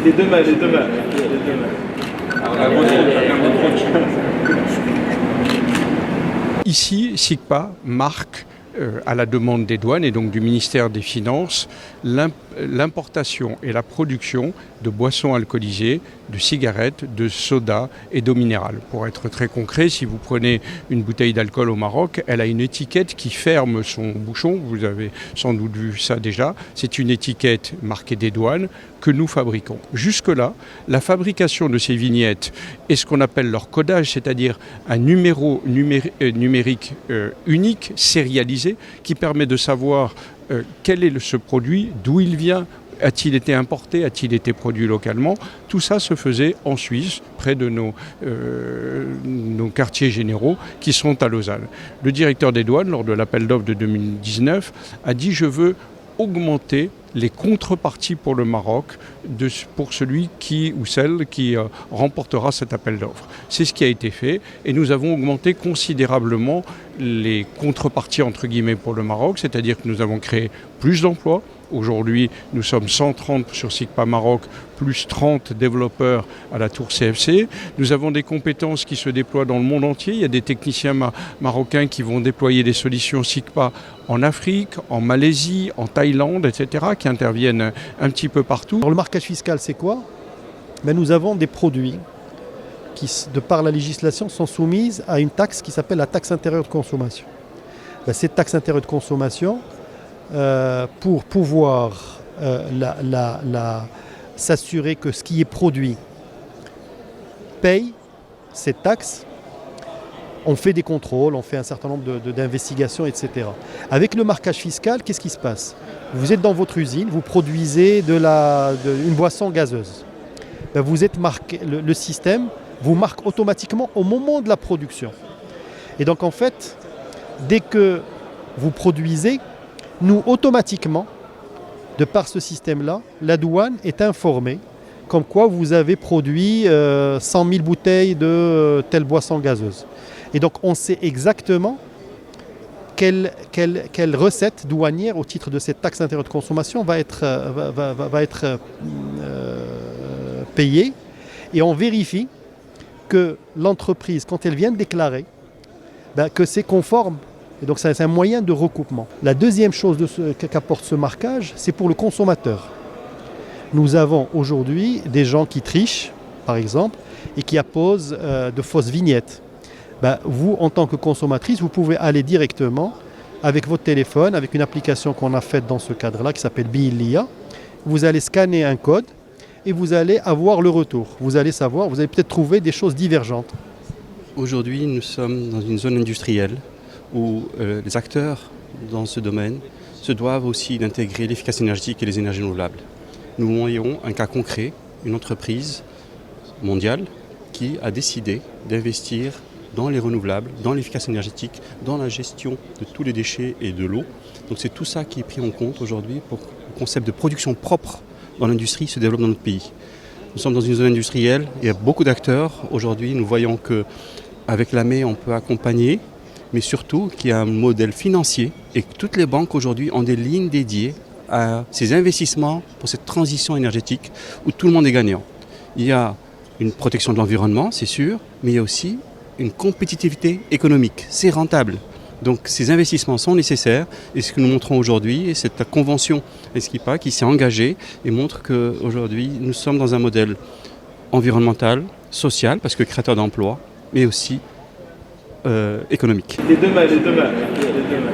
Les deux mains, les deux mains. Les deux mains. Ici, SICPA marque, à la demande des douanes et donc du ministère des Finances, l'importation et la production de boissons alcoolisées, de cigarettes, de sodas et d'eau minérale. Pour être très concret, si vous prenez une bouteille d'alcool au Maroc, elle a une étiquette qui ferme son bouchon, vous avez sans doute vu ça déjà, c'est une étiquette marquée des douanes que nous fabriquons. Jusque-là, la fabrication de ces vignettes et ce qu'on appelle leur codage, c'est-à-dire un numéro numérique unique, sérialisé, qui permet de savoir quel est ce produit, d'où il vient, a-t-il été importé, a-t-il été produit localement. Tout ça se faisait en Suisse, près de nos quartiers généraux qui sont à Lausanne. Le directeur des douanes, lors de l'appel d'offres de 2019, a dit « Je veux augmenter les contreparties pour le Maroc pour celui qui ou celle qui remportera cet appel d'offres ». C'est ce qui a été fait et nous avons augmenté considérablement les contreparties entre guillemets pour le Maroc, c'est-à-dire que nous avons créé plus d'emplois. Aujourd'hui, nous sommes 130 sur SICPA Maroc, plus 30 développeurs à la Tour CFC. Nous avons des compétences qui se déploient dans le monde entier. Il y a des techniciens marocains qui vont déployer des solutions SICPA en Afrique, en Malaisie, en Thaïlande, etc., qui interviennent un petit peu partout. Alors, le marquage fiscal, c'est quoi? Nous avons des produits qui, de par la législation, sont soumises à une taxe qui s'appelle la taxe intérieure de consommation. Cette taxe intérieure de consommation, pour pouvoir s'assurer que ce qui est produit paye cette taxe, on fait des contrôles, on fait un certain nombre d'investigations, etc. Avec le marquage fiscal, qu'est-ce qui se passe? Vous êtes dans votre usine, vous produisez une boisson gazeuse. Vous êtes marqué, le système vous marque automatiquement au moment de la production. Et donc en fait, dès que vous produisez, nous, automatiquement, de par ce système-là, la douane est informée comme quoi vous avez produit 100 000 bouteilles de telle boisson gazeuse. Et donc, on sait exactement quelle recette douanière au titre de cette taxe intérieure de consommation va être payée. Et on vérifie que l'entreprise, quand elle vient de déclarer, que c'est conforme. Et donc c'est un moyen de recoupement. La deuxième chose qu'apporte ce marquage, c'est pour le consommateur. Nous avons aujourd'hui des gens qui trichent, par exemple, et qui apposent de fausses vignettes. Vous, en tant que consommatrice, vous pouvez aller directement avec votre téléphone, avec une application qu'on a faite dans ce cadre-là, qui s'appelle Bilia. Vous allez scanner un code et vous allez avoir le retour. Vous allez savoir, vous allez peut-être trouver des choses divergentes. Aujourd'hui, nous sommes dans une zone industrielle où les acteurs dans ce domaine se doivent aussi d'intégrer l'efficacité énergétique et les énergies renouvelables. Nous voyons un cas concret, une entreprise mondiale qui a décidé d'investir dans les renouvelables, dans l'efficacité énergétique, dans la gestion de tous les déchets et de l'eau. Donc c'est tout ça qui est pris en compte aujourd'hui pour que le concept de production propre dans l'industrie se développe dans notre pays. Nous sommes dans une zone industrielle, il y a beaucoup d'acteurs. Aujourd'hui, nous voyons qu'avec l'AME, on peut accompagner, mais surtout qu'il y a un modèle financier et que toutes les banques aujourd'hui ont des lignes dédiées à ces investissements pour cette transition énergétique où tout le monde est gagnant. Il y a une protection de l'environnement, c'est sûr, mais il y a aussi une compétitivité économique. C'est rentable. Donc ces investissements sont nécessaires et ce que nous montrons aujourd'hui, et cette convention SICPA qui s'est engagée et montre qu'aujourd'hui nous sommes dans un modèle environnemental, social, parce que créateur d'emplois, mais aussi économique. Les deux mains, les deux mains. Les deux mains.